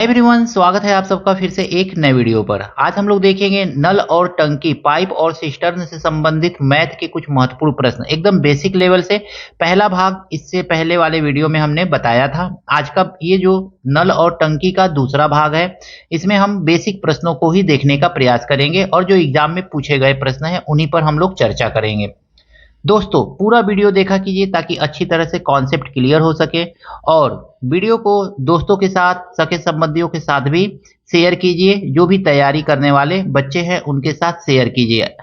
Everyone, स्वागत है आप सबका फिर से एक नए वीडियो पर। आज हम लोग देखेंगे नल और टंकी, पाइप और सिस्टर्न से संबंधित मैथ के कुछ महत्वपूर्ण प्रश्न, एकदम बेसिक लेवल से। पहला भाग इससे पहले वाले वीडियो में हमने बताया था। आज का ये जो नल और टंकी का दूसरा भाग है, इसमें हम बेसिक प्रश्नों को ही देखने का प्रयास करेंगे और जो एग्जाम में पूछे गए प्रश्न है उन्हीं पर हम लोग चर्चा करेंगे। दोस्तों, पूरा वीडियो देखा कीजिए ताकि अच्छी तरह से कॉन्सेप्ट क्लियर हो सके, और वीडियो को दोस्तों के साथ, सगे संबंधियों के साथ भी शेयर कीजिए। जो भी तैयारी करने वाले बच्चे हैं उनके साथ शेयर कीजिए।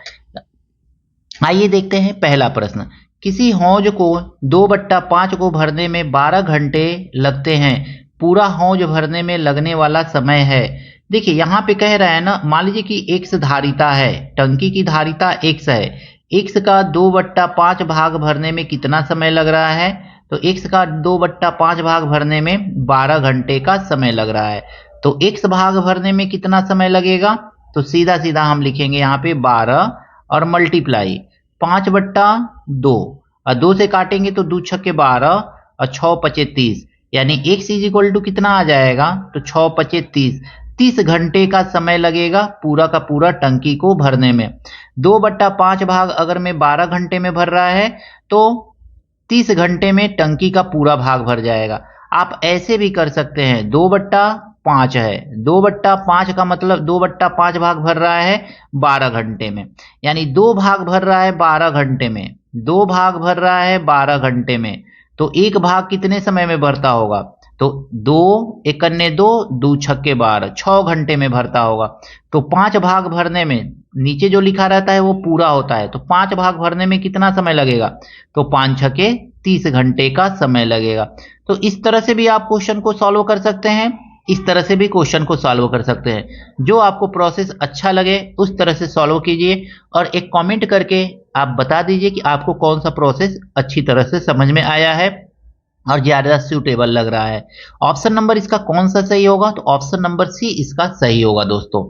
आइए देखते हैं पहला प्रश्न। किसी हौज को 2/5 को भरने में 12 घंटे लगते हैं। पूरा हौज भरने में लगने वाला समय है। देखिए यहाँ पे कह रहा है ना, मान लीजिए कि x धारिता है, टंकी की धारिता x है। x का 2/5 भाग भरने में कितना समय लग रहा है? तो x का 2/5 भाग भरने में 12 घंटे का समय लग रहा है। तो x भाग भरने में कितना समय लगेगा? तो सीधा सीधा हम लिखेंगे यहाँ पे 12 और मल्टीप्लाई 5/2, और 2 से काटेंगे तो 2 छक्के 12 और 6 पचे 30, यानी x इज इक्वल टू कितना आ जाएगा? तो 6 पचे 30, 30 घंटे का समय लगेगा पूरा का पूरा टंकी को भरने में। 2/5 भाग अगर मैं 12 घंटे में भर रहा है तो 30 घंटे में टंकी का पूरा भाग भर जाएगा। आप ऐसे भी कर सकते हैं, 2/5 है, 2/5 का मतलब 2/5 भाग भर रहा है 12 घंटे में, यानी 2 भाग भर रहा है 12 घंटे में, 2 भाग भर रहा है 12 घंटे में। तो एक भाग कितने समय में भरता होगा? तो 2 एकन्ने 2, 2 छक्के 12, 6 घंटे में भरता होगा। तो 5 भाग भरने में, नीचे जो लिखा रहता है वो पूरा होता है, तो 5 भाग भरने में कितना समय लगेगा? तो 5 छक्के 30 घंटे का समय लगेगा। तो इस तरह से भी आप क्वेश्चन को सॉल्व कर सकते हैं, इस तरह से भी क्वेश्चन को सॉल्व कर सकते हैं। जो आपको प्रोसेस अच्छा लगे उस तरह से सॉल्व कीजिए, और एक कमेंट करके आप बता दीजिए कि आपको कौन सा प्रोसेस अच्छी तरह से समझ में आया है और ज्यादा सूटेबल लग रहा है। ऑप्शन नंबर इसका कौन सा सही होगा? तो ऑप्शन नंबर सी इसका सही होगा। दोस्तों,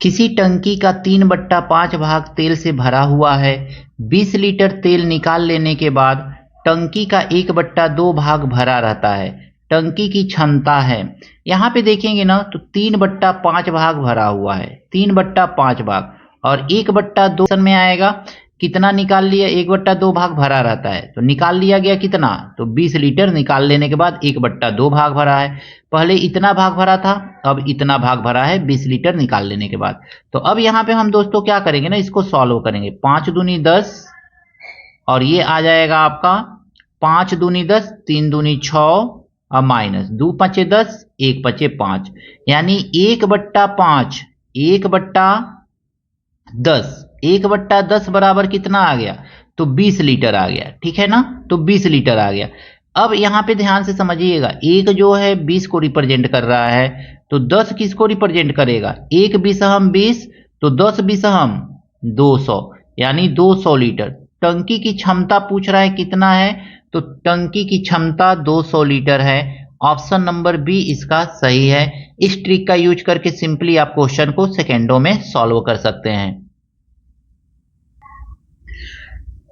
किसी टंकी का 3/5 भाग तेल से भरा हुआ है। 20 लीटर तेल निकाल लेने के बाद टंकी का 1/2 भाग भरा रहता है। टंकी की क्षमता है, यहाँ पे देखेंगे ना तो 3/5 भाग भरा हुआ है, 3/5 भाग, और 1/2 में आएगा। कितना निकाल लिया? 1/2 भाग भरा रहता है, तो निकाल लिया गया कितना? तो 20 लीटर निकाल लेने के बाद 1/2 भाग भरा है। पहले इतना भाग भरा था, अब इतना भाग भरा है 20 लीटर निकाल लेने के बाद। तो अब यहाँ पे हम दोस्तों क्या करेंगे ना, इसको सॉल्व करेंगे। 5 दूनी 10, और ये आ जाएगा आपका 5 दूनी 10, 3 दूनी 6, और माइनस 2 पचे 10, 1 पचे 5, यानी 1/5, 1/10, 1/10 बराबर कितना आ गया? तो 20 लीटर आ गया। ठीक है ना, तो 20 लीटर आ गया। अब यहाँ पे ध्यान से समझिएगा, एक जो है 20 को रिप्रेजेंट कर रहा है, तो 10 किसको रिप्रेजेंट करेगा? 1 बीसहम 20, तो 10 बीसहम 200, यानी 200 लीटर। टंकी की क्षमता पूछ रहा है कितना है, तो टंकी की क्षमता 200 लीटर है। ऑप्शन नंबर बी इसका सही है। इस ट्रिक का यूज करके सिंपली आप क्वेश्चन को सेकेंडों में सॉल्व कर सकते हैं।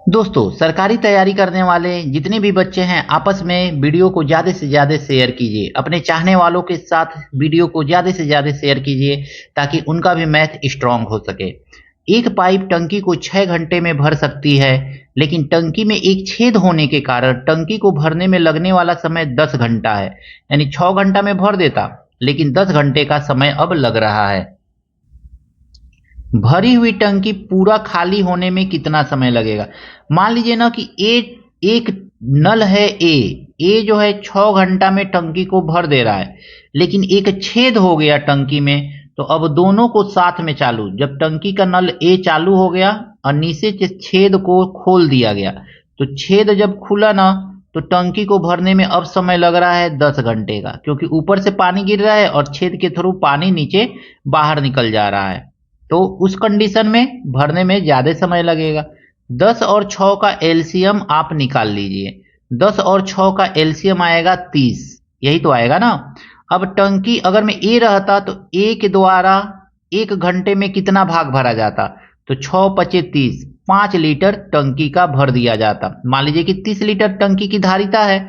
दोस्तों, सरकारी तैयारी करने वाले जितने भी बच्चे हैं, आपस में वीडियो को ज़्यादा से ज़्यादा शेयर कीजिए। अपने चाहने वालों के साथ वीडियो को ज़्यादा से ज़्यादा शेयर कीजिए ताकि उनका भी मैथ स्ट्रांग हो सके। एक पाइप टंकी को 6 घंटे में भर सकती है, लेकिन टंकी में एक छेद होने के कारण टंकी को भरने में लगने वाला समय 10 घंटा है। यानी 6 घंटा में भर देता, लेकिन 10 घंटे का समय अब लग रहा है। भरी हुई टंकी पूरा खाली होने में कितना समय लगेगा? मान लीजिए ना कि एक नल है ए जो है 6 घंटा में टंकी को भर दे रहा है, लेकिन एक छेद हो गया टंकी में, तो अब दोनों को साथ में चालू, जब टंकी का नल ए चालू हो गया और नीचे से छेद को खोल दिया गया, तो छेद जब खुला ना तो टंकी को भरने में अब समय लग रहा है 10 घंटे का, क्योंकि ऊपर से पानी गिर रहा है और छेद के थ्रू पानी नीचे बाहर निकल जा रहा है। तो उस कंडीशन में भरने में ज्यादा समय लगेगा। 10 और 6 का एलसीएम आप निकाल लीजिए। 10 और 6 का एलसीएम आएगा 30, यही तो आएगा ना। अब टंकी अगर मैं ए रहता तो ए के द्वारा 1 घंटे में कितना भाग भरा जाता? तो 6 पचे 30, 5 लीटर टंकी का भर दिया जाता। मान लीजिए कि 30 लीटर टंकी की धारिता है,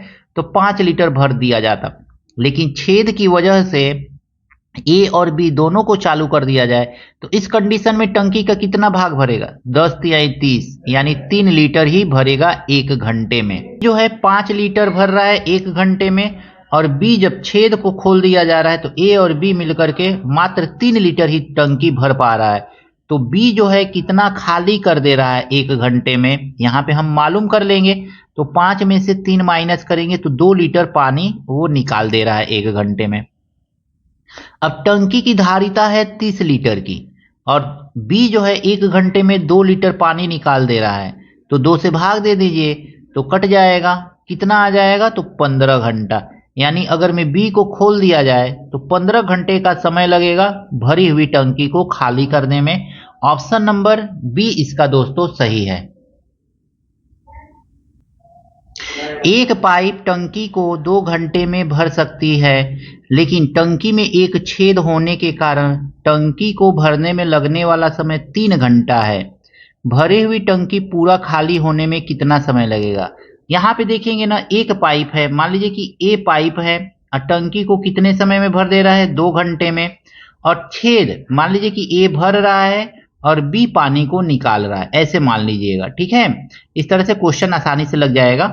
तो 5 लीटर भर दिया जाता, लेकिन छेद की वजह से ए और बी दोनों को चालू कर दिया जाए तो इस कंडीशन में टंकी का कितना भाग भरेगा, 10 या 30, यानी 3 लीटर ही भरेगा 1 घंटे में। जो है 5 लीटर भर रहा है 1 घंटे में, और बी जब छेद को खोल दिया जा रहा है तो ए और बी मिलकर के मात्र 3 लीटर ही टंकी भर पा रहा है। तो बी जो है कितना खाली कर दे रहा है 1 घंटे में, यहाँ पे हम मालूम कर लेंगे। तो 5 में से 3 माइनस करेंगे तो 2 लीटर पानी वो निकाल दे रहा है 1 घंटे में। अब टंकी की धारिता है 30 लीटर की और बी जो है 1 घंटे में 2 लीटर पानी निकाल दे रहा है, तो 2 से भाग दे दीजिए तो कट जाएगा, कितना आ जाएगा, तो 15 घंटा। यानी अगर में बी को खोल दिया जाए तो 15 घंटे का समय लगेगा भरी हुई टंकी को खाली करने में। ऑप्शन नंबर बी इसका दोस्तों सही है। एक पाइप टंकी को 2 घंटे में भर सकती है, लेकिन टंकी में एक छेद होने के कारण टंकी को भरने में लगने वाला समय 3 घंटा है। भरी हुई टंकी पूरा खाली होने में कितना समय लगेगा। यहाँ पे देखेंगे ना, एक पाइप है, मान लीजिए कि ए पाइप है और टंकी को कितने समय में भर दे रहा है, 2 घंटे में। और छेद मान लीजिए कि ए भर रहा है और बी पानी को निकाल रहा है, ऐसे मान लीजिएगा, ठीक है। इस तरह से क्वेश्चन आसानी से लग जाएगा।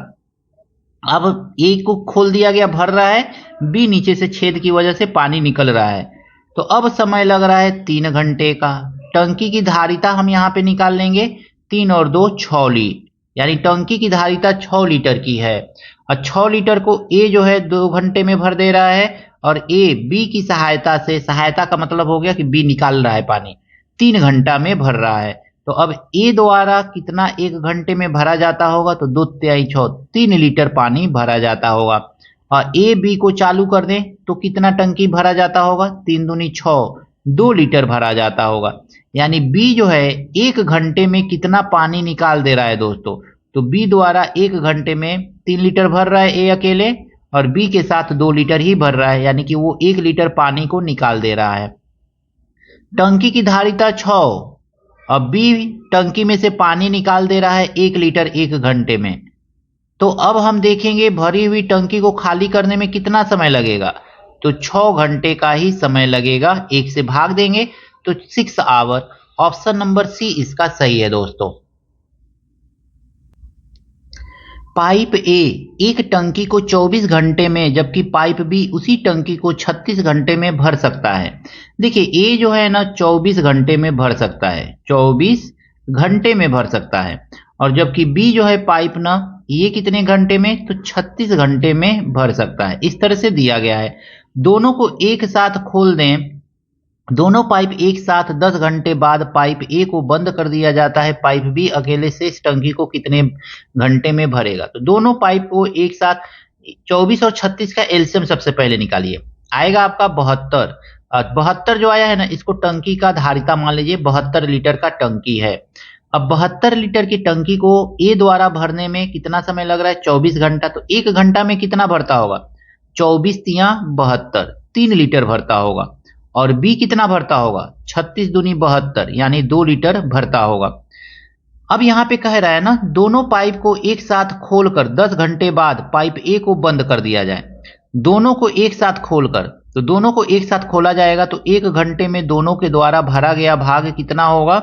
अब ए को खोल दिया गया, भर रहा है, बी नीचे से छेद की वजह से पानी निकल रहा है, तो अब समय लग रहा है 3 घंटे का। टंकी की धारिता हम यहाँ पे निकाल लेंगे, 3 और 2 6 लीटर, यानी टंकी की धारिता 6 लीटर की है। और 6 लीटर को ए जो है 2 घंटे में भर दे रहा है और ए बी की सहायता से, सहायता का मतलब हो गया कि बी निकाल रहा है पानी, 3 घंटा में भर रहा है। तो अब ए द्वारा कितना 1 घंटे में भरा जाता होगा, तो 2 तिहाई 6, 3 लीटर पानी भरा जाता होगा। और ए बी को चालू कर दें तो कितना टंकी भरा जाता होगा, 3 दूनी 6, 2 लीटर भरा जाता होगा। यानी बी जो है 1 घंटे में कितना पानी निकाल दे रहा है दोस्तों, तो बी द्वारा 1 घंटे में 3 लीटर भर रहा है ए अकेले, और बी के साथ 2 लीटर ही भर रहा है, यानी कि वो 1 लीटर पानी को निकाल दे रहा है। टंकी की धारिता 6, अब बी टंकी में से पानी निकाल दे रहा है 1 लीटर 1 घंटे में। तो अब हम देखेंगे भरी हुई टंकी को खाली करने में कितना समय लगेगा, तो 6 घंटे का ही समय लगेगा। 1 से भाग देंगे तो 6 आवर। ऑप्शन नंबर सी इसका सही है दोस्तों। पाइप ए एक टंकी को 24 घंटे में, जबकि पाइप बी उसी टंकी को 36 घंटे में भर सकता है। देखिए ए जो है ना 24 घंटे में भर सकता है, 24 घंटे में भर सकता है, और जबकि बी जो है पाइप ना, ये कितने घंटे में, तो 36 घंटे में भर सकता है। इस तरह से दिया गया है। दोनों को एक साथ खोल दें, दोनों पाइप एक साथ 10 घंटे बाद पाइप ए को बंद कर दिया जाता है, पाइप बी अकेले से इस टंकी को कितने घंटे में भरेगा। तो दोनों पाइप को एक साथ 24 और 36 का एलसीएम सबसे पहले निकालिए, आएगा आपका 72। 72 जो आया है ना, इसको टंकी का धारिता मान लीजिए 72 लीटर का टंकी है। अब 72 लीटर की टंकी को ए द्वारा भरने में कितना समय लग रहा है, 24 घंटा। तो 1 घंटा में कितना भरता होगा, 24 तिया 72, 3 लीटर भरता होगा। और बी कितना भरता होगा, 36 दूनी 72, यानी 2 लीटर भरता होगा। अब यहाँ पे कह रहा है ना, दोनों पाइप को एक साथ खोलकर 10 घंटे बाद पाइप ए को बंद कर दिया जाए। दोनों को एक साथ खोलकर, तो दोनों को एक साथ खोला जाएगा तो 1 घंटे में दोनों के द्वारा भरा गया भाग कितना होगा,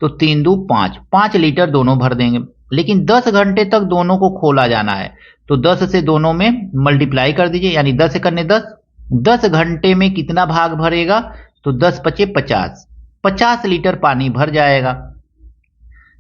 तो 3 दू 5, 5 लीटर दोनों भर देंगे। लेकिन 10 घंटे तक दोनों को खोला जाना है, तो 10 से दोनों में मल्टीप्लाई कर दीजिए, यानी 10 से करने 10, 10 घंटे में कितना भाग भरेगा, तो 10 पचे 50, 50 लीटर पानी भर जाएगा।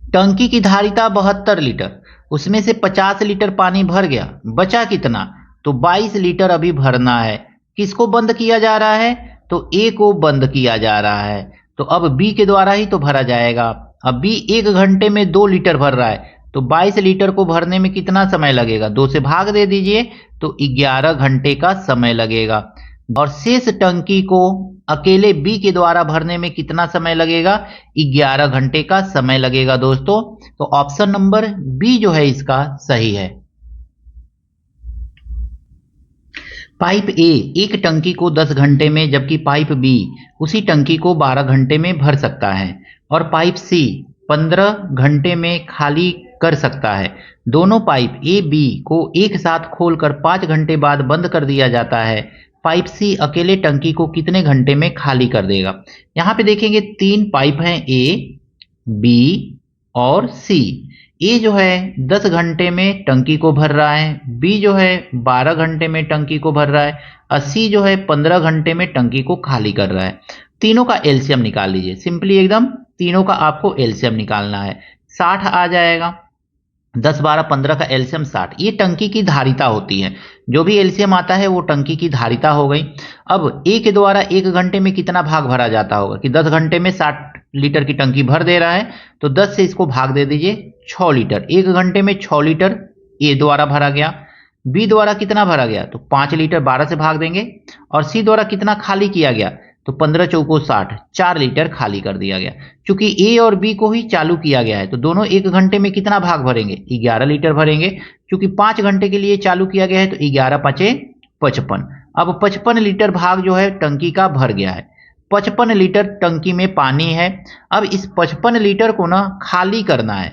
टंकी की धारिता 72 लीटर, उसमें से 50 लीटर पानी भर गया, बचा कितना, तो 22 लीटर अभी भरना है। किसको बंद किया जा रहा है, तो ए को बंद किया जा रहा है, तो अब बी के द्वारा ही तो भरा जाएगा। अब बी 1 घंटे में 2 लीटर भर रहा है, तो 22 लीटर को भरने में कितना समय लगेगा, 2 से भाग दे दीजिए तो 11 घंटे का समय लगेगा। और शेष टंकी को अकेले बी के द्वारा भरने में कितना समय लगेगा, 11 घंटे का समय लगेगा दोस्तों। तो ऑप्शन नंबर बी जो है इसका सही है। पाइप ए एक टंकी को 10 घंटे में, जबकि पाइप बी उसी टंकी को 12 घंटे में भर सकता है, और पाइप सी 15 घंटे में खाली कर सकता है। दोनों पाइप ए बी को एक साथ खोलकर 5 घंटे बाद बंद कर दिया जाता है। पाइप सी अकेले टंकी को कितने घंटे में खाली कर देगा? यहाँ पे देखेंगे 3 पाइप हैं, ए, बी और सी। ए जो है 10 घंटे में टंकी को भर रहा है, बी जो है 12 घंटे में टंकी को भर रहा है और सी जो है 15 घंटे में टंकी को खाली कर रहा है। तीनों का एलसीएम निकाल लीजिए, सिंपली एकदम तीनों का आपको एलसीएम निकालना है। 60 आ जाएगा, 10 12 15 का एलसीएम 60। ये टंकी की धारिता होती है, जो भी एलसीएम आता है वो टंकी की धारिता हो गई। अब ए के द्वारा 1 घंटे में कितना भाग भरा जाता होगा कि 10 घंटे में 60 लीटर की टंकी भर दे रहा है, तो 10 से इसको भाग दे दीजिए, 6 लीटर। 1 घंटे में 6 लीटर ए द्वारा भरा गया। बी द्वारा कितना भरा गया? तो 5 लीटर 12 से भाग देंगे। और सी द्वारा कितना खाली किया गया? तो 15 चौको 60, 4 लीटर खाली कर दिया गया। चूंकि ए और बी को ही चालू किया गया है तो दोनों 1 घंटे में कितना भाग भरेंगे? 11 लीटर भरेंगे। चूंकि 5 घंटे के लिए चालू किया गया है तो 11 5 55। अब 55 लीटर भाग जो है टंकी का भर गया है। 55 लीटर टंकी में पानी है। अब इस 55 लीटर को ना खाली करना है।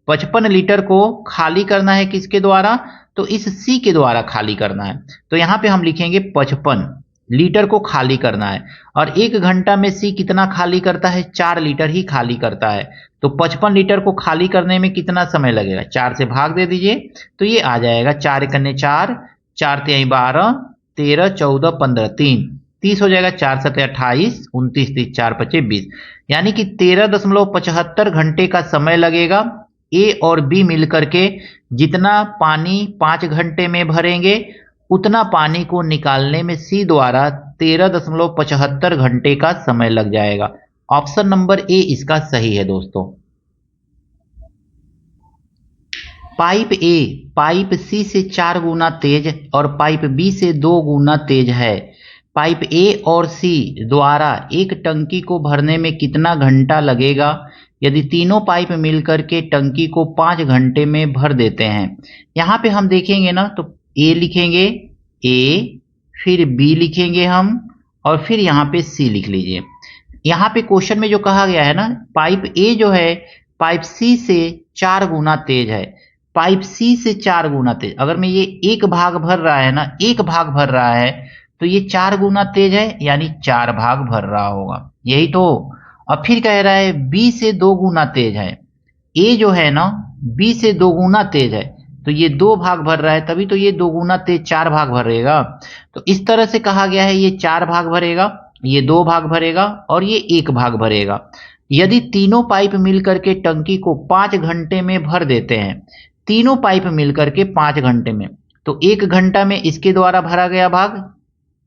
55 लीटर को खाली करना है किसके द्वारा? तो इस सी के द्वारा खाली करना है। तो यहां पे हम लिखेंगे 55 लीटर को खाली करना है। और 1 घंटा में सी कितना खाली करता है? 4 लीटर ही खाली करता है। तो 55 लीटर को खाली करने में कितना समय लगेगा? 4 से भाग दे दीजिए, तो ये आ जाएगा 4 कन्ने 4, 4 तिहाई 12, 13 14 15 3 30 हो जाएगा। 4 7 28, 29 30 4 5 20, यानी कि 13.75 घंटे का समय लगेगा। ए और बी मिलकर के जितना पानी 5 घंटे में भरेंगे उतना पानी को निकालने में सी द्वारा 13.75 घंटे का समय लग जाएगा। ऑप्शन नंबर ए इसका सही है दोस्तों। पाइप ए पाइप सी से 4 गुना तेज और पाइप बी से 2 गुना तेज है। पाइप ए और सी द्वारा एक टंकी को भरने में कितना घंटा लगेगा यदि तीनों पाइप मिलकर के टंकी को 5 घंटे में भर देते हैं? यहाँ पे हम देखेंगे ना तो ए लिखेंगे, ए फिर बी लिखेंगे हम, और फिर यहाँ पे सी लिख लीजिए। यहाँ पे क्वेश्चन में जो कहा गया है ना, पाइप ए जो है पाइप सी से 4 गुना तेज है। पाइप सी से 4 गुना तेज, अगर मैं ये एक भाग भर रहा है ना, एक भाग भर रहा है तो ये 4 गुना तेज है, यानी 4 भाग भर रहा होगा, यही तो। अब फिर कह रहा है बी से 2 गुना तेज है। ए जो है ना बी से 2 गुना तेज है, तो ये 2 भाग भर रहा है, तभी तो ये 2 गुना तेज 4 भाग भरेगा। तो इस तरह से कहा गया है ये 4 भाग भरेगा, ये 2 भाग भरेगा और ये 1 भाग भरेगा। यदि तीनों पाइप मिलकर के टंकी को 5 घंटे में भर देते हैं, तीनों पाइप मिलकर के 5 घंटे में, तो 1 घंटा में इसके द्वारा भरा गया भाग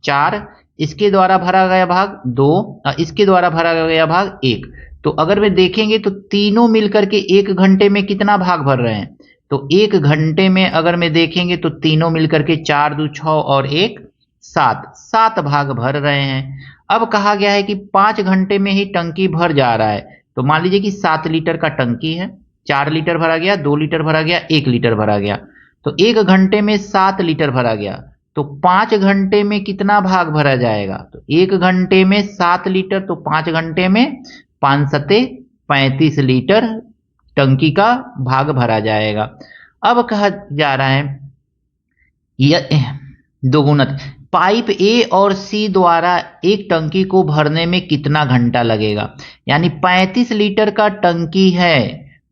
4, इसके द्वारा भरा गया भाग 2 और इसके द्वारा भरा गया भाग 1। तो अगर वे देखेंगे तो तीनों मिलकर के 1 घंटे में कितना भाग भर रहे हैं? तो 1 घंटे में अगर मैं देखेंगे तो तीनों मिलकर के 4 2 6 और 1 7 भाग भर रहे हैं। अब कहा गया है कि 5 घंटे में ही टंकी भर जा रहा है, तो मान लीजिए कि 7 लीटर का टंकी है, 4 लीटर भरा गया, 2 लीटर भरा गया, 1 लीटर भरा गया, तो 1 घंटे में 7 लीटर भरा गया। तो 5 घंटे में कितना भाग भरा जाएगा? तो 1 घंटे में 7 लीटर, तो 5 घंटे में 5 सते 35 लीटर टंकी का भाग भरा जाएगा। अब कहा जा रहा है दोगुना, पाइप ए और सी द्वारा एक टंकी को भरने में कितना घंटा लगेगा? यानी 35 लीटर का टंकी है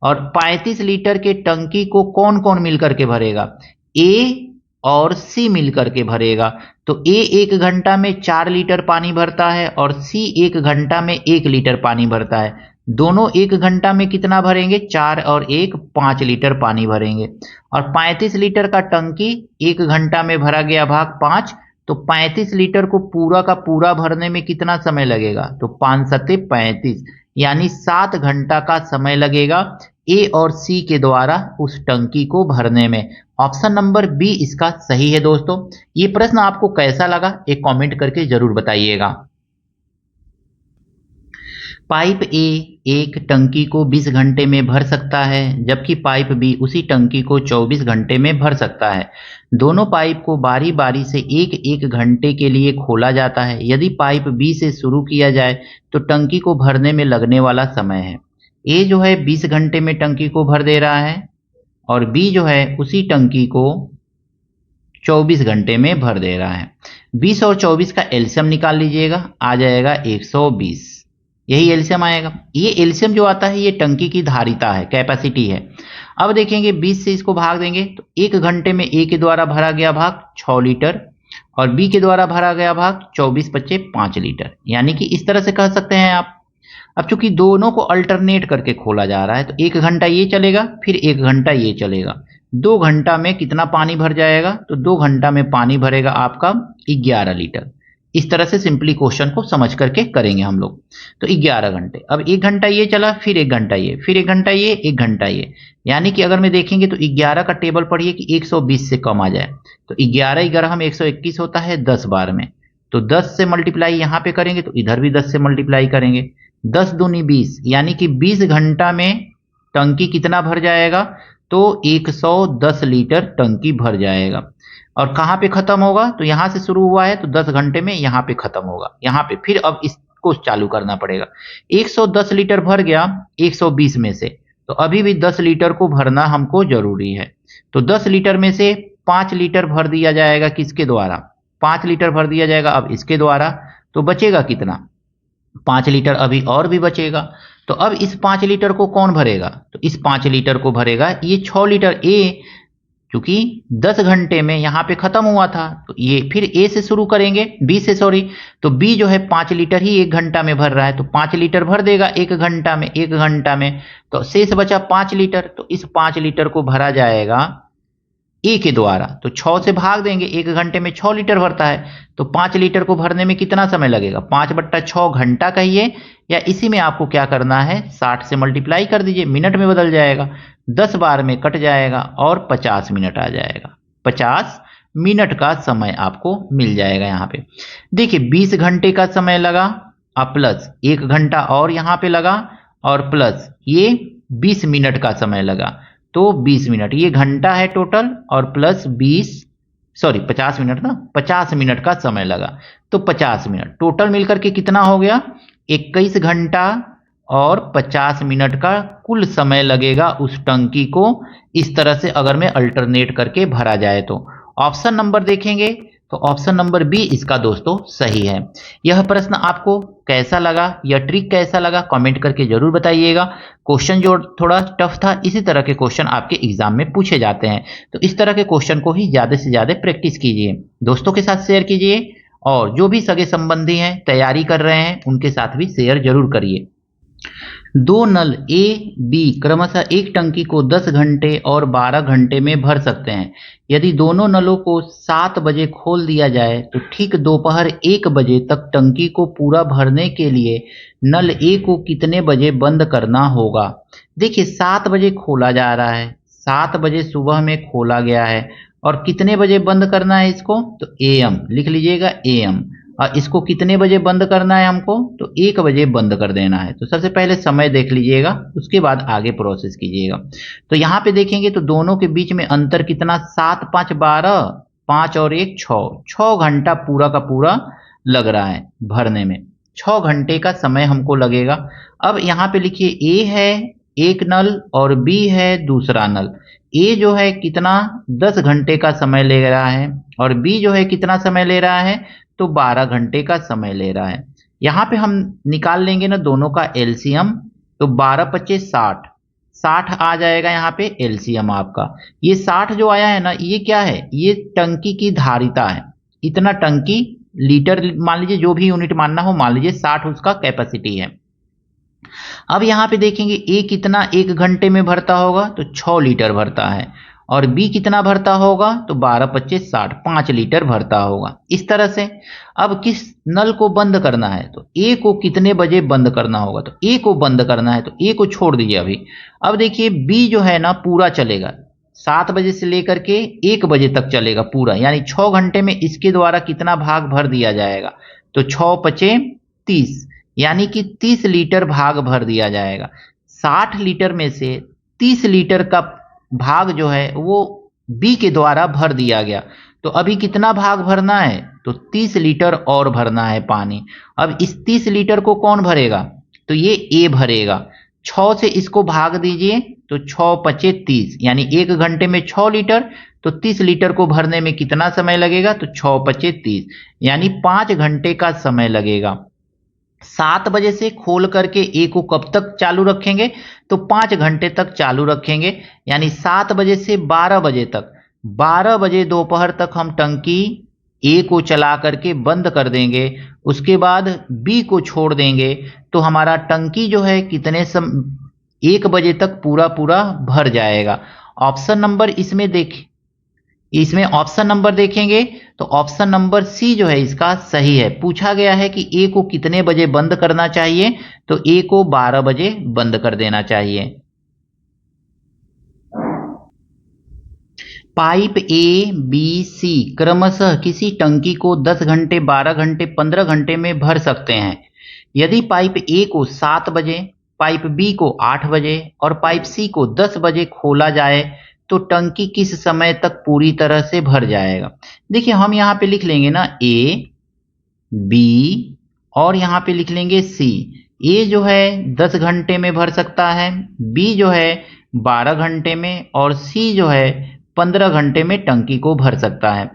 और 35 लीटर के टंकी को कौन कौन मिलकर के भरेगा? ए और सी मिलकर के भरेगा। तो ए 1 घंटा में 4 लीटर पानी भरता है और सी 1 घंटा में 1 लीटर पानी भरता है। दोनों 1 घंटा में कितना भरेंगे? 4 और 1 5 लीटर पानी भरेंगे। और 35 लीटर का टंकी 1 घंटा में भरा गया भाग 5, तो 35 लीटर को पूरा का पूरा भरने में कितना समय लगेगा? तो 5 सते 35, यानी 7 घंटा का समय लगेगा ए और सी के द्वारा उस टंकी को भरने में। ऑप्शन नंबर बी इसका सही है दोस्तों। ये प्रश्न आपको कैसा लगा एक कमेंट करके जरूर बताइएगा। पाइप ए एक टंकी को 20 घंटे में भर सकता है, जबकि पाइप बी उसी टंकी को 24 घंटे में भर सकता है। दोनों पाइप को बारी बारी से एक एक घंटे के लिए खोला जाता है। यदि पाइप बी से शुरू किया जाए तो टंकी को भरने में लगने वाला समय है। ए जो है 20 घंटे में टंकी को भर दे रहा है, और बी जो है उसी टंकी को 24 घंटे में भर दे रहा है। 20 और 24 का एलसीएम निकाल लीजिएगा, आ जाएगा 120। यही एलसीएम आएगा। ये एलसीएम जो आता है ये टंकी की धारिता है, कैपेसिटी है। अब देखेंगे 20 से इसको भाग देंगे तो 1 घंटे में ए के द्वारा भरा गया भाग 6 लीटर और बी के द्वारा भरा गया भाग 24 पच्चे 5 लीटर। यानी कि इस तरह से कह सकते हैं आप। अब चूंकि दोनों को अल्टरनेट करके खोला जा रहा है तो 1 घंटा ये चलेगा, फिर 1 घंटा ये चलेगा। 2 घंटा में कितना पानी भर जाएगा? तो 2 घंटा में पानी भरेगा आपका 11 लीटर। इस तरह से सिंपली क्वेश्चन को समझ करके करेंगे हम लोग। तो 11 घंटे, अब 1 घंटा ये चला, फिर 1 घंटा ये, फिर 1 घंटा ये, 1 घंटा ये। यानी कि अगर मैं देखेंगे तो 11 का टेबल पढ़िए कि 120 से कम आ जाए तो 11 11 में 121 होता है 10 बार में। तो 10 से मल्टीप्लाई यहाँ पे करेंगे तो इधर भी 10 से मल्टीप्लाई करेंगे। 10 दूनी 20, यानी कि 20 घंटा में टंकी कितना भर जाएगा? तो 110 लीटर टंकी भर जाएगा। और कहाँ पे खत्म होगा? तो यहां से शुरू हुआ है तो 10 घंटे में यहां पे खत्म होगा। यहां पे फिर अब इसको चालू करना पड़ेगा। 110 लीटर भर गया 120 में से, तो अभी भी 10 लीटर को भरना हमको जरूरी है। तो 10 लीटर में से 5 लीटर भर दिया जाएगा किसके द्वारा? 5 लीटर भर दिया जाएगा अब इसके द्वारा। तो बचेगा कितना? 5 लीटर अभी और भी बचेगा। तो अब इस 5 लीटर को कौन भरेगा? तो इस 5 लीटर को भरेगा ये 6 लीटर ए, क्योंकि 10 घंटे में यहां पे खत्म हुआ था। तो ये फिर ए से शुरू करेंगे, बी से सॉरी। तो बी जो है 5 लीटर ही 1 घंटा में भर रहा है तो 5 लीटर भर देगा 1 घंटा में। 1 घंटा में तो शेष बचा 5 लीटर। तो इस 5 लीटर को भरा जाएगा ए के द्वारा। तो 6 से भाग देंगे, 1 घंटे में 6 लीटर भरता है तो 5 लीटर को भरने में कितना समय लगेगा? 5/6 घंटा कहिए, या इसी में आपको क्या करना है 60 से मल्टीप्लाई कर दीजिए, मिनट में बदल जाएगा। 10 बार में कट जाएगा और 50 मिनट आ जाएगा। 50 मिनट का समय आपको मिल जाएगा। यहाँ पे देखिए 20 घंटे का समय लगा, अब प्लस 1 घंटा और यहाँ पे लगा और प्लस ये 20 मिनट का समय लगा। तो 20 मिनट, ये घंटा है टोटल, और प्लस 50 मिनट ना, 50 मिनट का समय लगा। तो 50 मिनट टोटल मिलकर के कितना हो गया? 21 घंटा और 50 मिनट का कुल समय लगेगा उस टंकी को। इस तरह से अगर मैं अल्टरनेट करके भरा जाए तो ऑप्शन नंबर देखेंगे तो ऑप्शन नंबर बी इसका दोस्तों सही है। यह प्रश्न आपको कैसा लगा, यह ट्रिक कैसा लगा, कमेंट करके जरूर बताइएगा। क्वेश्चन जो थोड़ा टफ था, इसी तरह के क्वेश्चन आपके एग्जाम में पूछे जाते हैं। तो इस तरह के क्वेश्चन को ही ज्यादा से ज्यादा प्रैक्टिस कीजिए, दोस्तों के साथ शेयर कीजिए, और जो भी सगे संबंधी हैं तैयारी कर रहे हैं उनके साथ भी शेयर जरूर करिए। 2 नल ए बी क्रमशः एक टंकी को 10 घंटे और 12 घंटे में भर सकते हैं। यदि दोनों नलों को 7 बजे खोल दिया जाए तो ठीक दोपहर 1 बजे तक टंकी को पूरा भरने के लिए नल ए को कितने बजे बंद करना होगा? देखिए 7 बजे खोला जा रहा है, 7 बजे सुबह में खोला गया है, और कितने बजे बंद करना है इसको? तो एएम लिख लीजिएगा, एएम। और इसको कितने बजे बंद करना है हमको? तो 1 बजे बंद कर देना है। तो सबसे पहले समय देख लीजिएगा, उसके बाद आगे प्रोसेस कीजिएगा। तो यहाँ पे देखेंगे तो दोनों के बीच में अंतर कितना? 7 5 12, 5 और 1 6 घंटा पूरा का पूरा लग रहा है भरने में। 6 घंटे का समय हमको लगेगा। अब यहाँ पे लिखिए ए है एक नल और बी है दूसरा नल। ए जो है कितना 10 घंटे का समय ले रहा है और बी जो है कितना समय ले रहा है? तो 12 घंटे का समय ले रहा है। यहाँ पे हम निकाल लेंगे ना दोनों का एलसीएम, तो 12 25 60, 60 आ जाएगा यहाँ पे एलसीएम आपका। ये 60 जो आया है ना, ये क्या है? ये टंकी की धारिता है। इतना टंकी लीटर मान लीजिए, जो भी यूनिट मानना हो मान लीजिए, 60 उसका कैपेसिटी है। अब यहाँ पे देखेंगे ए कितना 1 घंटे में भरता होगा? तो 6 लीटर भरता है, और बी कितना भरता होगा? तो 12 25 60, 5 लीटर भरता होगा। इस तरह से अब किस नल को बंद करना है? तो ए को कितने बजे बंद करना होगा? तो ए को बंद करना है, तो ए को छोड़ दीजिए अभी। अब देखिए बी जो है ना पूरा चलेगा, 7 बजे से लेकर के 1 बजे तक चलेगा पूरा, यानी 6 घंटे में इसके द्वारा कितना भाग भर दिया जाएगा? तो 6 5 30, यानी कि 30 लीटर भाग भर दिया जाएगा। 60 लीटर में से 30 लीटर का भाग जो है वो बी के द्वारा भर दिया गया। तो अभी कितना भाग भरना है? तो 30 लीटर और भरना है पानी। अब इस 30 लीटर को कौन भरेगा? तो ये ए भरेगा। 6 से इसको भाग दीजिए तो 6 पचे 30, यानी 1 घंटे में 6 लीटर, तो 30 लीटर को भरने में कितना समय लगेगा, तो 6 पचे 30, यानी 5 घंटे का समय लगेगा। 7 बजे से खोल करके ए को कब तक चालू रखेंगे, तो 5 घंटे तक चालू रखेंगे, यानी 7 बजे से 12 बजे तक, 12 बजे दोपहर तक हम टंकी ए को चला करके बंद कर देंगे। उसके बाद बी को छोड़ देंगे, तो हमारा टंकी जो है कितने 1 बजे तक पूरा पूरा भर जाएगा। ऑप्शन नंबर इसमें ऑप्शन नंबर देखेंगे तो ऑप्शन नंबर सी जो है इसका सही है। पूछा गया है कि ए को कितने बजे बंद करना चाहिए, तो ए को 12 बजे बंद कर देना चाहिए। पाइप ए बी सी क्रमशः किसी टंकी को 10 घंटे, 12 घंटे, 15 घंटे में भर सकते हैं। यदि पाइप ए को 7 बजे, पाइप बी को 8 बजे और पाइप सी को 10 बजे खोला जाए तो टंकी किस समय तक पूरी तरह से भर जाएगा। देखिए हम यहाँ पे लिख लेंगे ना ए बी और यहाँ पे लिख लेंगे सी। ए जो है 10 घंटे में भर सकता है, बी जो है 12 घंटे में और सी जो है 15 घंटे में टंकी को भर सकता है।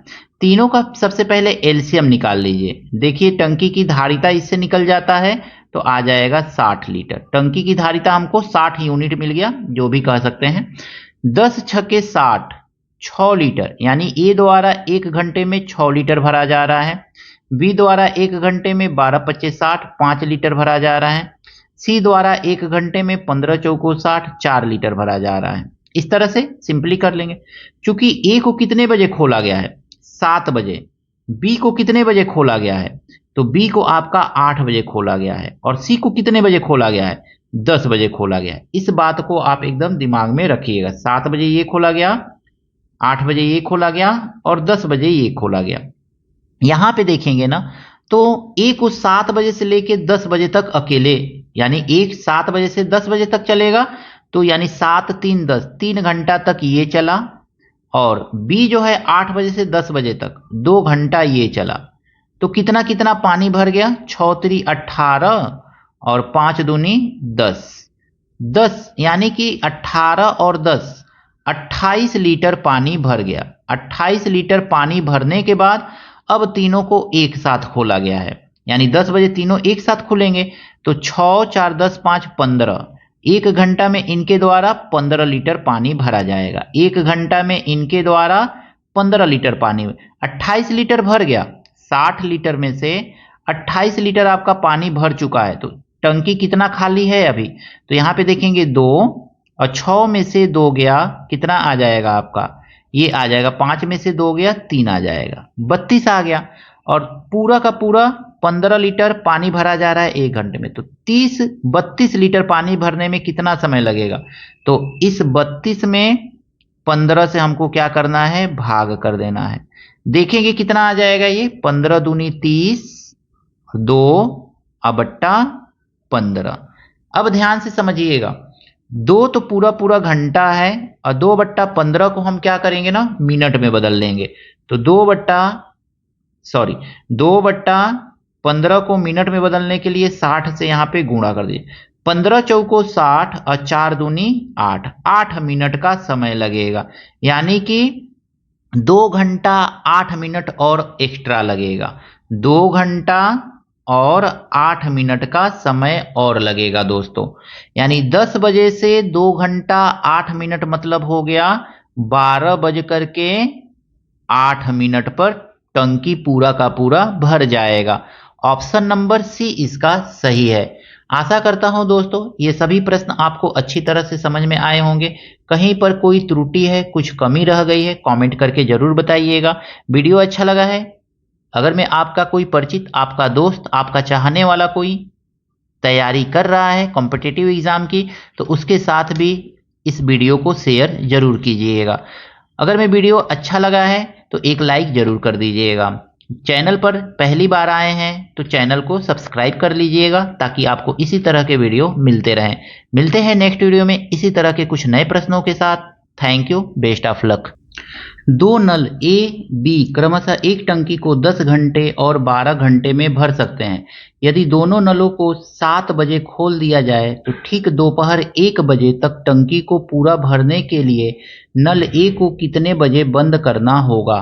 तीनों का सबसे पहले एलसीएम निकाल लीजिए। देखिए टंकी की धारिता इससे निकल जाता है तो आ जाएगा 60 लीटर। टंकी की धारिता हमको 60 यूनिट मिल गया, जो भी कह सकते हैं। 10 छके 60, 6 लीटर, यानी ए द्वारा 1 घंटे में 6 लीटर भरा जा रहा है, बी द्वारा 1 घंटे में 12 पच्चे 60, 5 लीटर भरा जा रहा है, सी द्वारा 1 घंटे में 15 चौको 60, 4 लीटर भरा जा रहा है। इस तरह से सिंपली कर लेंगे। चूंकि ए को कितने बजे खोला गया है, 7 बजे, बी को कितने बजे खोला गया है, तो बी को आपका 8 बजे खोला गया है, और सी को कितने बजे खोला गया है, 10 बजे खोला गया है। इस बात को आप एकदम दिमाग में रखिएगा। 7 बजे ये खोला गया, 8 बजे ये खोला गया और 10 बजे ये खोला गया। यहां पे देखेंगे ना तो ए को 7 बजे से लेके 10 बजे तक अकेले, यानी एक 7 बजे से 10 बजे तक चलेगा, तो यानी 7 3 10, 3 घंटा तक ये चला, और बी जो है 8 बजे से 10 बजे तक 2 घंटा ये चला। तो कितना कितना पानी भर गया, 6 3 18 और 5 दूनी 10, 10 यानी कि 18 और 10 28 लीटर पानी भर गया। 28 लीटर पानी भरने के बाद अब तीनों को एक साथ खोला गया है, यानी 10 बजे तीनों एक साथ खुलेंगे, तो 6 4 10 5 15, 1 घंटा में इनके द्वारा 15 लीटर पानी भरा जाएगा। 1 घंटा में इनके द्वारा 15 लीटर पानी, 28 लीटर भर गया। 60 लीटर में से 28 लीटर आपका पानी भर चुका है, तो टंकी कितना खाली है अभी, तो यहाँ पे देखेंगे 2, और 6 में से 2 गया, कितना आ जाएगा आपका, ये आ जाएगा 5 में से 2 गया 3 आ जाएगा, 32 आ गया। और पूरा का पूरा 15 लीटर पानी भरा जा रहा है 1 घंटे में, तो 32 लीटर पानी भरने में कितना समय लगेगा, तो इस 32 में 15 से हमको क्या करना है, भाग कर देना है। देखेंगे कितना आ जाएगा, ये 15 दूनी 30, 2 बट्टा 15। अब ध्यान से समझिएगा, 2 तो पूरा पूरा घंटा है, और 2 बट्टा 15 को हम क्या करेंगे ना, मिनट में बदल देंगे। तो 2 बट्टा 15 को मिनट में बदलने के लिए 60 से यहाँ पे गुणा कर दीजिए। 15 चौको 60 और 4 दूनी 8, 8 मिनट का समय लगेगा, यानी कि 2 घंटा 8 मिनट और एक्स्ट्रा लगेगा। 2 घंटा और 8 मिनट का समय और लगेगा दोस्तों, यानी 10 बजे से 2 घंटा 8 मिनट मतलब हो गया 12 बज करके 8 मिनट पर टंकी पूरा का पूरा भर जाएगा। ऑप्शन नंबर सी इसका सही है। आशा करता हूं दोस्तों ये सभी प्रश्न आपको अच्छी तरह से समझ में आए होंगे। कहीं पर कोई त्रुटि है, कुछ कमी रह गई है, कमेंट करके जरूर बताइएगा। वीडियो अच्छा लगा है, अगर मैं आपका कोई परिचित, आपका दोस्त, आपका चाहने वाला कोई तैयारी कर रहा है कॉम्पिटिटिव एग्जाम की, तो उसके साथ भी इस वीडियो को शेयर जरूर कीजिएगा। अगर मैं वीडियो अच्छा लगा है तो एक लाइक जरूर कर दीजिएगा। चैनल पर पहली बार आए हैं तो चैनल को सब्सक्राइब कर लीजिएगा, ताकि आपको इसी तरह के वीडियो मिलते रहें। मिलते हैं नेक्स्ट वीडियो में इसी तरह के कुछ नए प्रश्नों के साथ। Thank you, best of luck. दो नल ए बी क्रमशः एक टंकी को 10 घंटे और 12 घंटे में भर सकते हैं। यदि दोनों नलों को 7 बजे खोल दिया जाए तो ठीक दोपहर 1 बजे तक टंकी को पूरा भरने के लिए नल ए को कितने बजे बंद करना होगा।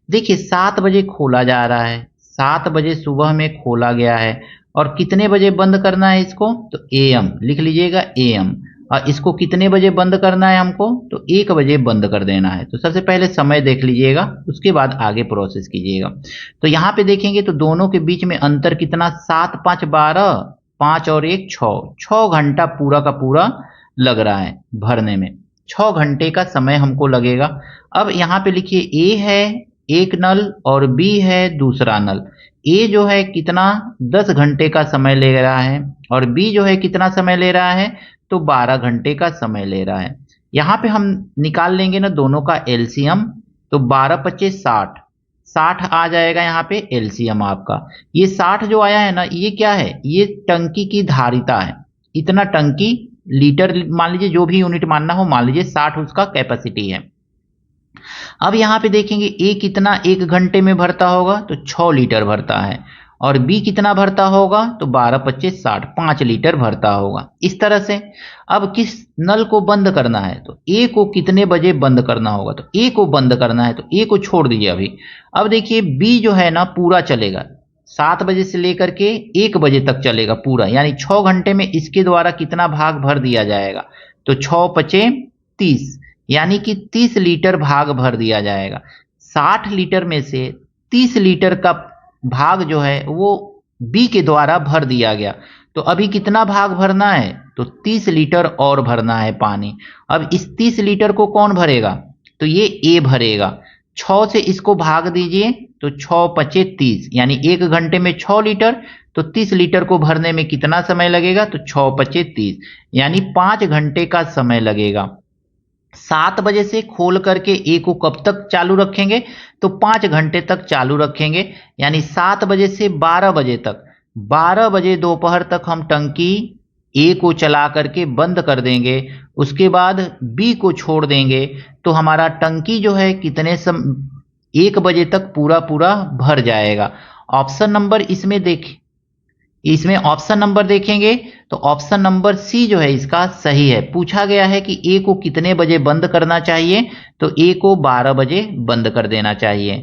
देखिए 7 बजे खोला जा रहा है, 7 बजे सुबह में खोला गया है और कितने बजे बंद करना है इसको, तो एएम लिख लीजिएगा एएम। और इसको कितने बजे बंद करना है हमको, तो 1 बजे बंद कर देना है। तो सबसे पहले समय देख लीजिएगा, उसके बाद आगे प्रोसेस कीजिएगा। तो यहाँ पे देखेंगे तो दोनों के बीच में अंतर कितना, 7 5 12, 5 और 1 6, 6 घंटा पूरा का पूरा लग रहा है भरने में, 6 घंटे का समय हमको लगेगा। अब यहाँ पे लिखिए ए है एक नल और बी है दूसरा नल। ए जो है कितना 10 घंटे का समय ले रहा है और बी जो है कितना समय ले रहा है, तो 12 घंटे का समय ले रहा है। यहाँ पे हम निकाल लेंगे ना दोनों का एलसीएम, तो 12 25 60, 60 आ जाएगा यहाँ पे एलसीएम आपका। ये 60 जो आया है ना, ये क्या है, ये टंकी की धारिता है। इतना टंकी लीटर मान लीजिए, जो भी यूनिट मानना हो मान लीजिए, 60 उसका कैपेसिटी है। अब यहाँ पे देखेंगे ए कितना 1 घंटे में भरता होगा, तो 6 लीटर भरता है और बी कितना भरता होगा, तो 12 25 60, 5 लीटर भरता होगा। इस तरह से अब किस नल को बंद करना है, तो ए को कितने बजे बंद करना होगा, तो ए को बंद करना है, तो ए को छोड़ दीजिए अभी। अब देखिए बी जो है ना पूरा चलेगा, 7 बजे से लेकर के 1 बजे तक चलेगा पूरा, यानी 6 घंटे में इसके द्वारा कितना भाग भर दिया जाएगा, तो 6 5 30, यानी कि 30 लीटर भाग भर दिया जाएगा। 60 लीटर में से 30 लीटर का भाग जो है वो बी के द्वारा भर दिया गया। तो अभी कितना भाग भरना है, तो 30 लीटर और भरना है पानी। अब इस 30 लीटर को कौन भरेगा, तो ये ए भरेगा। 6 से इसको भाग दीजिए, तो 6 5 30, यानी 1 घंटे में 6 लीटर, तो 30 लीटर को भरने में कितना समय लगेगा, तो 6 5 30, यानी 5 घंटे का समय लगेगा। 7 बजे से खोल करके ए को कब तक चालू रखेंगे, तो 5 घंटे तक चालू रखेंगे, यानी 7 बजे से 12 बजे तक, 12 बजे दोपहर तक हम टंकी ए को चला करके बंद कर देंगे। उसके बाद बी को छोड़ देंगे, तो हमारा टंकी जो है कितने 1 बजे तक पूरा पूरा भर जाएगा। ऑप्शन नंबर इसमें ऑप्शन नंबर देखेंगे तो ऑप्शन नंबर सी जो है इसका सही है। पूछा गया है कि ए को कितने बजे बंद करना चाहिए, तो ए को 12 बजे बंद कर देना चाहिए।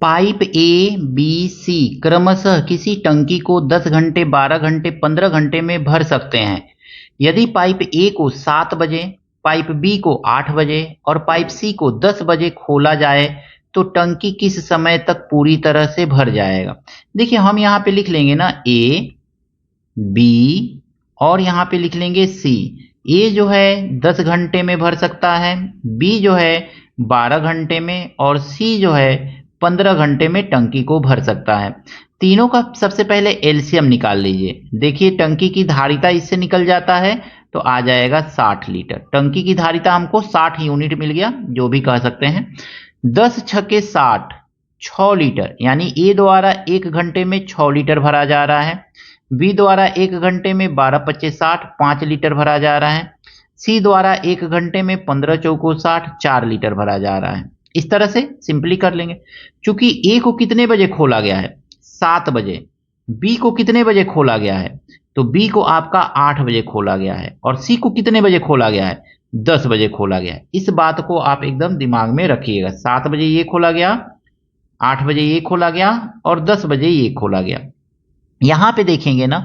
पाइप ए बी सी क्रमशः किसी टंकी को 10 घंटे 12 घंटे 15 घंटे में भर सकते हैं। यदि पाइप ए को 7 बजे, पाइप बी को 8 बजे और पाइप सी को 10 बजे खोला जाए तो टंकी किस समय तक पूरी तरह से भर जाएगा। देखिए हम यहाँ पे लिख लेंगे ना ए बी और यहाँ पे लिख लेंगे सी। ए जो है 10 घंटे में भर सकता है, बी जो है 12 घंटे में और सी जो है 15 घंटे में टंकी को भर सकता है। तीनों का सबसे पहले एलसीएम निकाल लीजिए। देखिए टंकी की धारिता इससे निकल जाता है तो आ जाएगा 60 लीटर। टंकी की धारिता हमको 60 यूनिट मिल गया, जो भी कह सकते हैं। 10 छक्के 60, 6 लीटर, यानी ए द्वारा 1 घंटे में 6 लीटर भरा जा रहा है, बी द्वारा 1 घंटे में 12 25 60, 5 लीटर भरा जा रहा है, सी द्वारा 1 घंटे में 15 चौको 60, 4 लीटर भरा जा रहा है। इस तरह से सिंपली कर लेंगे। चूंकि ए को कितने बजे खोला गया है, 7 बजे, बी को कितने बजे खोला गया है, तो बी को आपका 8 बजे खोला गया है और सी को कितने बजे खोला गया है, 10 बजे खोला गया है। इस बात को आप एकदम दिमाग में रखिएगा। 7 बजे ये खोला गया, 8 बजे ये खोला गया और 10 बजे ये खोला गया। यहां पे देखेंगे ना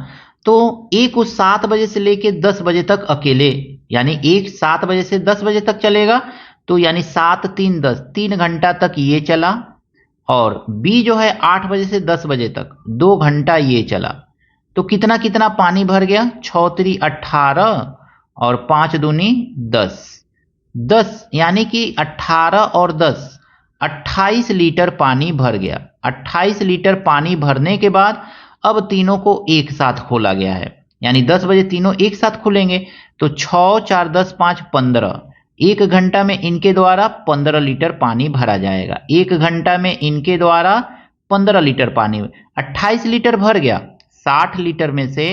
तो ए को 7 बजे से लेके 10 बजे तक अकेले, यानी एक 7 बजे से 10 बजे तक चलेगा, तो यानी 7 3 10, 3 घंटा तक ये चला। और बी जो है 8 बजे से 10 बजे तक 2 घंटा ये चला। तो कितना कितना पानी भर गया, 6 3 18 और 5 दूनी 10, 10 यानी कि 18 और 10 28 लीटर पानी भर गया। 28 लीटर पानी भरने के बाद अब तीनों को एक साथ खोला गया है, यानी 10 बजे तीनों एक साथ खुलेंगे, तो 6 4 10 5 15, 1 घंटा में इनके द्वारा 15 लीटर पानी भरा जाएगा। 1 घंटा में इनके द्वारा 15 लीटर पानी, 28 लीटर भर गया। 60 लीटर में से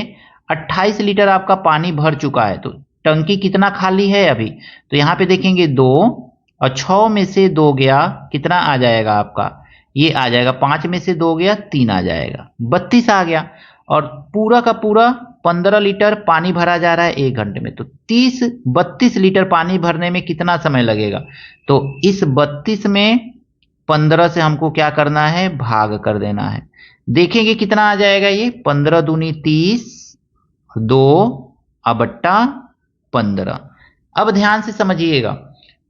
28 लीटर आपका पानी भर चुका है, तो टंकी कितना खाली है अभी, तो यहाँ पे देखेंगे 2 और 6 में से 2 गया, कितना आ जाएगा आपका, ये आ जाएगा 5 में से 2 गया 3 आ जाएगा, 32 आ गया। और पूरा का पूरा 15 लीटर पानी भरा जा रहा है 1 घंटे में, तो 32 लीटर पानी भरने में कितना समय लगेगा। तो इस 32 में 15 से हमको क्या करना है, भाग कर देना है। देखेंगे कितना आ जाएगा, ये 15 दूनी 30, 2 बट्टा 15। अब ध्यान से समझिएगा,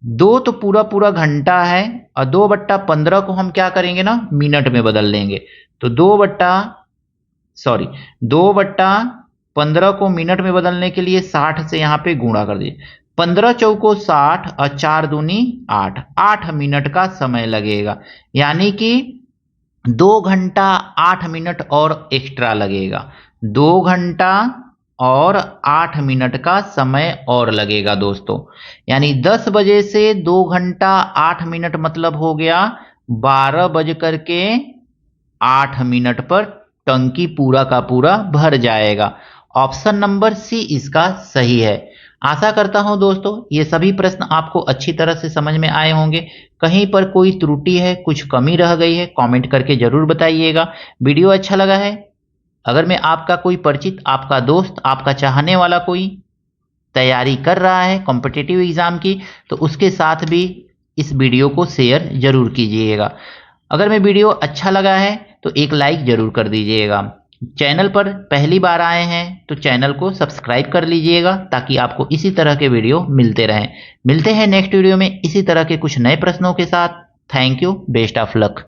2 तो पूरा पूरा घंटा है और 2/15 को हम क्या करेंगे ना, मिनट में बदल लेंगे। तो 2/15 को मिनट में बदलने के लिए 60 से यहाँ पे गुणा कर दीजिए। 15 चौको 60 और 4 दूनी 8, 8 मिनट का समय लगेगा, यानी कि 2 घंटा 8 मिनट और एक्स्ट्रा लगेगा। 2 घंटा और 8 मिनट का समय और लगेगा दोस्तों, यानी 10 बजे से 2 घंटा 8 मिनट मतलब हो गया 12 बज करके 8 मिनट पर टंकी पूरा का पूरा भर जाएगा। ऑप्शन नंबर सी इसका सही है। आशा करता हूं दोस्तों ये सभी प्रश्न आपको अच्छी तरह से समझ में आए होंगे। कहीं पर कोई त्रुटि है, कुछ कमी रह गई है, कमेंट करके जरूर बताइएगा। वीडियो अच्छा लगा है, अगर मैं आपका कोई परिचित, आपका दोस्त, आपका चाहने वाला कोई तैयारी कर रहा है कॉम्पिटिटिव एग्जाम की, तो उसके साथ भी इस वीडियो को शेयर जरूर कीजिएगा। अगर मैं वीडियो अच्छा लगा है तो एक लाइक जरूर कर दीजिएगा। चैनल पर पहली बार आए हैं तो चैनल को सब्सक्राइब कर लीजिएगा, ताकि आपको इसी तरह के वीडियो मिलते रहें। मिलते हैं नेक्स्ट वीडियो में इसी तरह के कुछ नए प्रश्नों के साथ। Thank you, best of luck.